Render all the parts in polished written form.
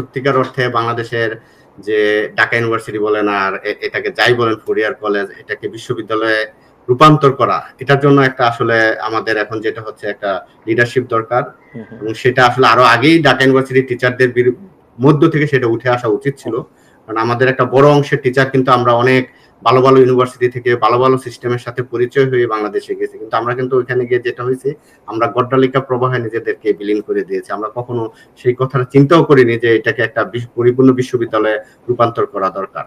সত্যিকার অর্থে বাংলাদেশের যে ঢাকা ইউনিভার্সিটি বলেন আর এটাকে যাই বলেন ফুরিয়ার কলেজ, এটাকে বিশ্ববিদ্যালয়ে রূপান্তর করা, এটার জন্য একটা আসলে আমাদের এখন যেটা হচ্ছে একটা লিডারশিপ দরকার, এবং সেটা আসলে আরো আগেই ঢাকা ইউনিভার্সিটি টিচারদের মধ্য থেকে সেটা উঠে আসা উচিত ছিল। কারণ আমাদের একটা বড় অংশের টিচার কিন্তু আমরা অনেক ভালো ভালো ইউনিভার্সিটি থেকে ভালো ভালো সিস্টেমের সাথে পরিচয় হয়ে বাংলাদেশে গেছি, কিন্তু আমরা কিন্তু ওইখানে গিয়ে যেটা হয়েছে আমরা গড্ডালিকা প্রবাহে নিজেদেরকে বিলীন করে দিয়েছি। আমরা কখনো সেই কথাটা চিন্তাও করিনি যে এটাকে একটা পরিপূর্ণ বিশ্ববিদ্যালয়ে রূপান্তর করা দরকার।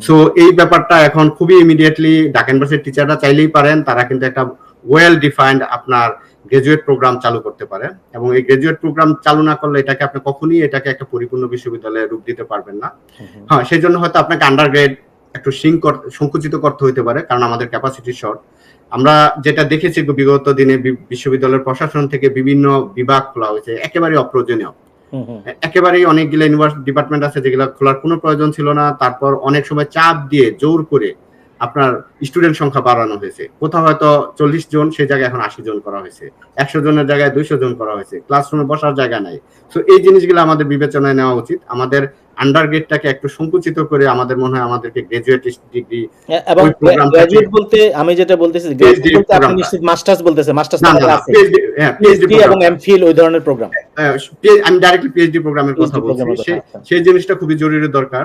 সো এই ব্যাপারটা এখন খুবই ইমিডিয়েটলি ঢাকা ইউনিভার্সিটির টিচাররা চাইলেই পারেন, তারা কিন্তু একটা ওয়েল ডিফাইন্ড আপনার গ্রাজুয়েট প্রোগ্রাম চালু করতে পারে, এবং এই গ্রাজুয়েট প্রোগ্রাম চালু না করলে এটাকে আপনি কখনোই এটাকে একটা পরিপূর্ণ বিশ্ববিদ্যালয়ে রূপ দিতে পারবেন না। হ্যাঁ, সেই জন্য হয়তো আপনাকে আন্ডারগ্রেড একটু সংকুচিত করতে হতে পারে, কারণ আমাদের ক্যাপাসিটি শর্ট। আমরা যেটা দেখেছি বিগত দিনে বিশ্ববিদ্যালয়ের প্রশাসন থেকে বিভিন্ন বিভাগ খোলা হয়েছে একেবারে অপ্রয়োজনীয়, একেবারেই অনেকগুলো ইউনিভার্সিটি ডিপার্টমেন্ট আছে যেগুলো খোলার কোনো প্রয়োজন ছিল না। তারপর অনেক সময় চাপ দিয়ে জোর করে আপনার স্টুডেন্ট সংখ্যা বাড়ানো হয়েছে, কোথাও হয়তো 40 জন সেই জায়গায় এখন 80 জন করা হয়েছে, 100 জনের জায়গায় 200 জন করা হয়েছে, ক্লাসরুমে বসার জায়গা নাই। তো এই জিনিসগুলো আমাদের বিবেচনায় নেওয়া উচিত। আমাদের আন্ডারগ্রেডটাকে একটু সংকুচিত করে আমাদের মনে হয় আমাদেরকে গ্রাজুয়েট ডিগ্রি এবং গ্রাজুয়েট বলতে আমি যেটা বলতেছি গ্রাজুয়েট বলতে আপনি নিশ্চিত মাস্টার্স বলতেছেন, মাস্টার্স না আছে পিএইচডি এবং এমফিল ওই ধরনের প্রোগ্রাম। আমি ডাইরেক্টলি পিএইচডি প্রোগ্রামের কথা বলছি, সেই জিনিসটা খুবই জরুরি দরকার।